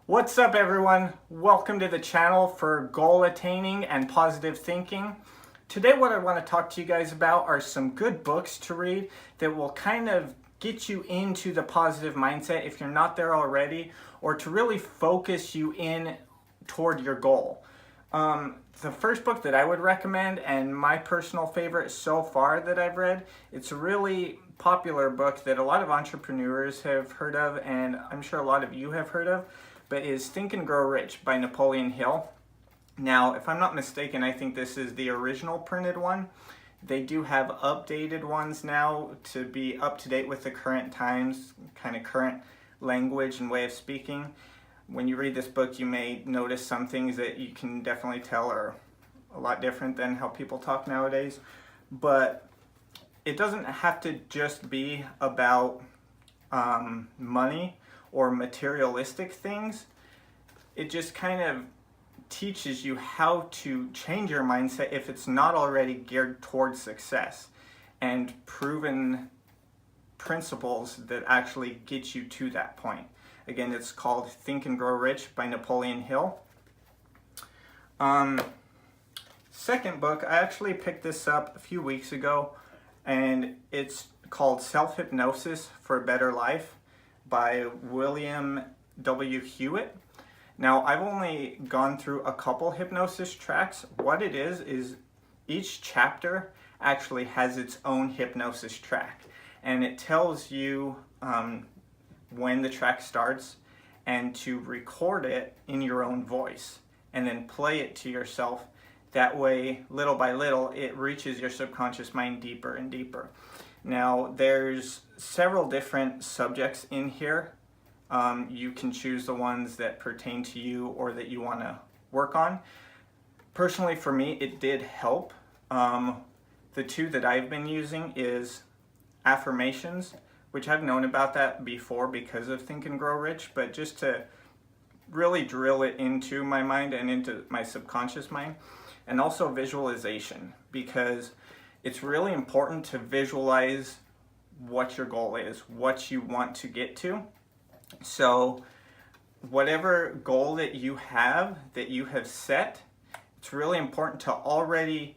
What's up, everyone? Welcome to the channel for goal attaining and positive thinking. Today what I want to talk to you guys about are some good books to read that will kind of get you into the positive mindset if you're not there already, or to really focus you in toward your goal. The first book that I would recommend, and my personal favorite so far that I've read, it's a really popular book that a lot of entrepreneurs have heard of, and I'm sure a lot of you have heard of, but is Think and Grow Rich by Napoleon Hill. Now, if I'm not mistaken, I think this is the original printed one. They do have updated ones now to be up to date with the current times, kind of current language and way of speaking. When you read this book, you may notice some things that you can definitely tell are a lot different than how people talk nowadays. But it doesn't have to just be about money or materialistic things. It just kind of teaches you how to change your mindset if it's not already geared towards success, and proven principles that actually get you to that point. Again, it's called Think and Grow Rich by Napoleon Hill. Second book, I actually picked this up a few weeks ago, and it's called Hypnosis for a Better Life by William W. Hewitt. Now, I've only gone through a couple hypnosis tracks. What it is each chapter actually has its own hypnosis track, and it tells you when the track starts and to record it in your own voice and then play it to yourself. That way, little by little, it reaches your subconscious mind deeper and deeper. Now, there's several different subjects in here. You can choose the ones that pertain to you or that you want to work on. Personally, for me, it did help. The two that I've been using is affirmations, which I've known about that before because of Think and Grow Rich, but just to really drill it into my mind and into my subconscious mind. And also visualization, because it's really important to visualize what your goal is, what you want to get to. So whatever goal that you have set, it's really important to already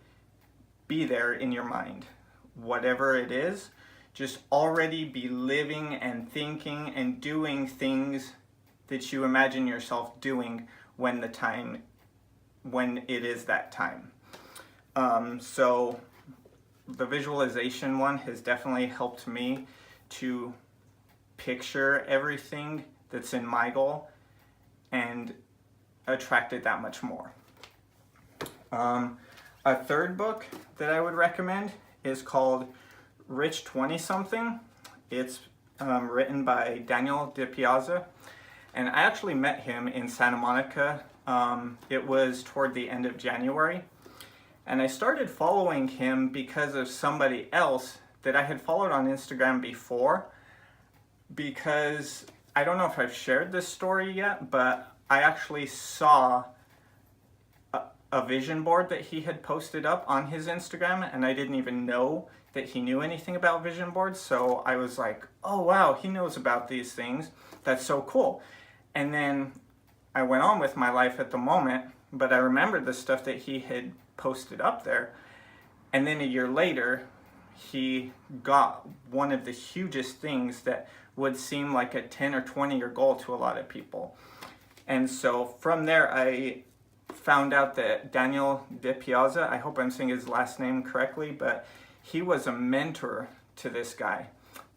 be there in your mind. Whatever it is, just already be living and thinking and doing things that you imagine yourself doing when it is that time. So the visualization one has definitely helped me to picture everything that's in my goal and attract it that much more. A third book that I would recommend is called Rich 20-something. It's written by Daniel DiPiazza, and I actually met him in Santa Monica. It was toward the end of January, and I started following him because of somebody else that I had followed on Instagram before, because I don't know if I've shared this story yet, but I actually saw a vision board that he had posted up on his Instagram, and I didn't even know that he knew anything about vision boards. So I was like, oh wow, he knows about these things. That's so cool. And then I went on with my life at the moment, but I remembered the stuff that he had posted up there. And then a year later, he got one of the hugest things that would seem like a 10 or 20-year goal to a lot of people. And so from there, I found out that Daniel DiPiazza, I hope I'm saying his last name correctly, but he was a mentor to this guy.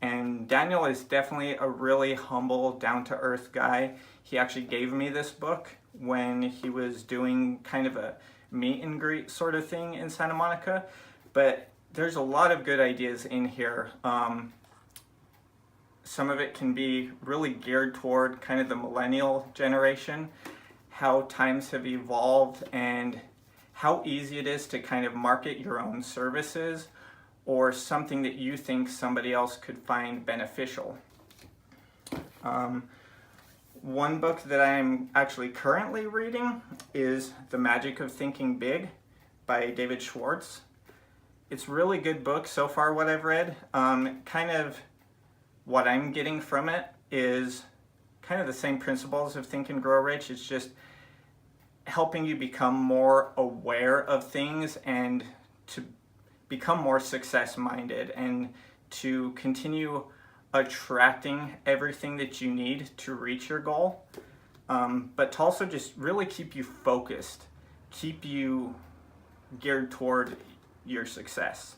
And Daniel is definitely a really humble, down-to-earth guy. He actually gave me this book when he was doing kind of a meet and greet sort of thing in Santa Monica. But there's a lot of good ideas in here. Some of it can be really geared toward kind of the millennial generation, how times have evolved and how easy it is to kind of market your own services or something that you think somebody else could find beneficial. One book that I'm actually currently reading is The Magic of Thinking Big by David Schwartz. It's a really good book so far, what I've read. Kind of what I'm getting from it is kind of the same principles of Think and Grow Rich. It's just helping you become more aware of things and to become more success-minded and to continue attracting everything that you need to reach your goal, but to also just really keep you focused, keep you geared toward your success.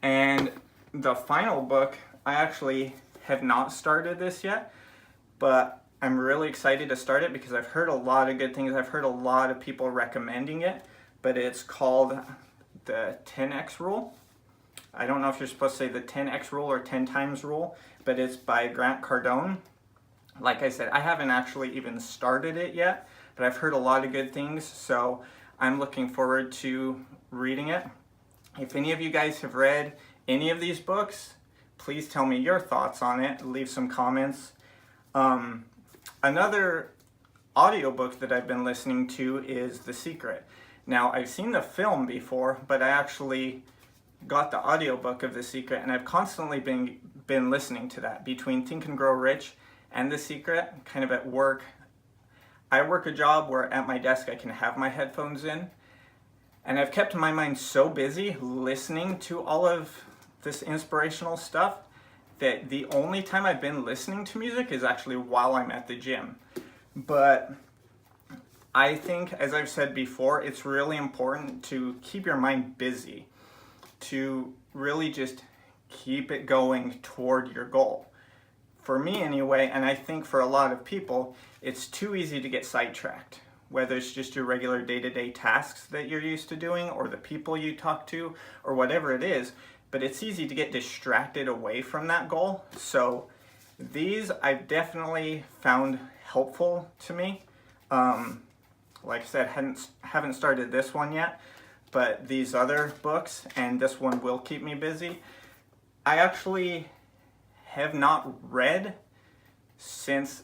And the final book, I actually have not started this yet, but I'm really excited to start it because I've heard a lot of good things. I've heard a lot of people recommending it, but it's called the 10X Rule. I don't know if you're supposed to say the 10X Rule or 10 times rule, but it's by Grant Cardone. Like I said, I haven't actually even started it yet, but I've heard a lot of good things, so I'm looking forward to reading it. If any of you guys have read any of these books, please tell me your thoughts on it. Leave some comments. Another audiobook that I've been listening to is The Secret. Now, I've seen the film before, but I actually got the audiobook of The Secret, and I've constantly been listening to that. Between Think and Grow Rich and The Secret, kind of at work. I work a job where at my desk I can have my headphones in, and I've kept my mind so busy listening to all of this inspirational stuff that the only time I've been listening to music is actually while I'm at the gym. But I think, as I've said before, it's really important to keep your mind busy, to really just keep it going toward your goal. For me anyway, and I think for a lot of people, it's too easy to get sidetracked, whether it's just your regular day-to-day tasks that you're used to doing or the people you talk to or whatever it is, but it's easy to get distracted away from that goal. So these I've definitely found helpful to me. Like I said, haven't started this one yet, but these other books and this one will keep me busy. I actually have not read since,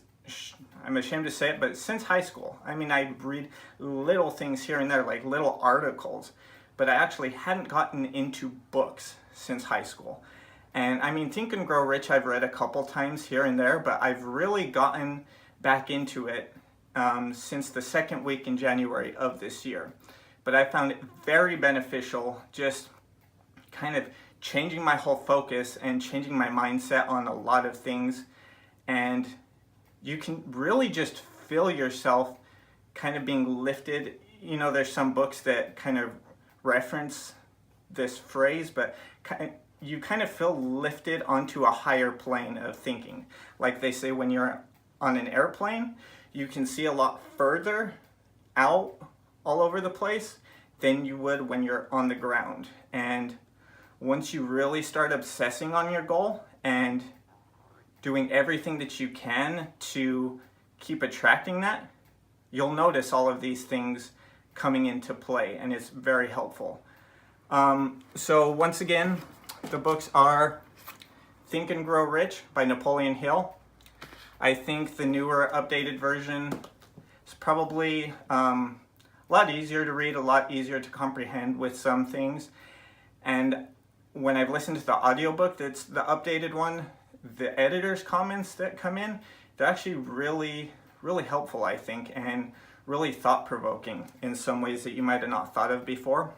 I'm ashamed to say it, but since high school. I mean, I read little things here and there, like little articles, but I actually hadn't gotten into books since high school. And I mean, Think and Grow Rich I've read a couple times here and there, but I've really gotten back into it since the second week in January of this year. But I found it very beneficial, just kind of changing my whole focus and changing my mindset on a lot of things. And you can really just feel yourself kind of being lifted. You know, there's some books that kind of reference this phrase, but you kind of feel lifted onto a higher plane of thinking. Like they say, when you're on an airplane, you can see a lot further out all over the place than you would when you're on the ground. And once you really start obsessing on your goal and doing everything that you can to keep attracting that, you'll notice all of these things coming into play, and it's very helpful. So once again, the books are Think and Grow Rich by Napoleon Hill. I think the newer updated version is probably a lot easier to read, a lot easier to comprehend with some things. And when I've listened to the audiobook that's the updated one, the editor's comments that come in, they're actually really, really helpful, I think, and really thought-provoking in some ways that you might have not thought of before.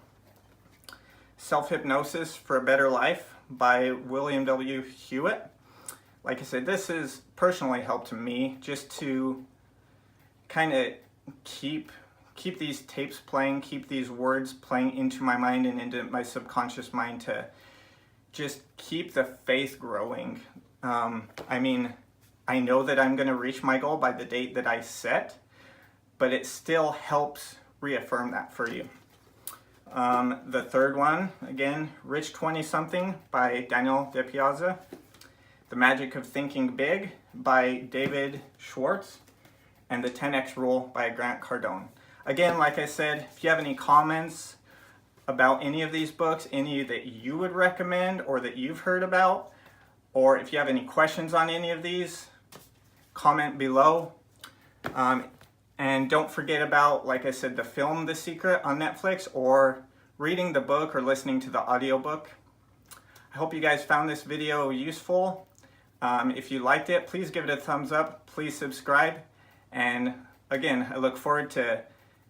Self-Hypnosis for a Better Life by William W. Hewitt. Like I said, this has personally helped me just to kind of keep these tapes playing, keep these words playing into my mind and into my subconscious mind to just keep the faith growing. I mean, I know that I'm going to reach my goal by the date that I set, but it still helps reaffirm that for you. The third one, again, Rich 20-something by Daniel DePiazza. The Magic of Thinking Big by David Schwartz. And The 10X Rule by Grant Cardone. Again, like I said, if you have any comments about any of these books, any that you would recommend or that you've heard about, or if you have any questions on any of these, comment below. And don't forget about, like I said, the film The Secret on Netflix, or reading the book or listening to the audiobook. I hope you guys found this video useful. If you liked it, please give it a thumbs up. Please subscribe. And again, I look forward to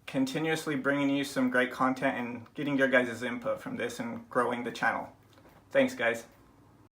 continuously bringing you some great content and getting your guys' input from this and growing the channel. Thanks, guys.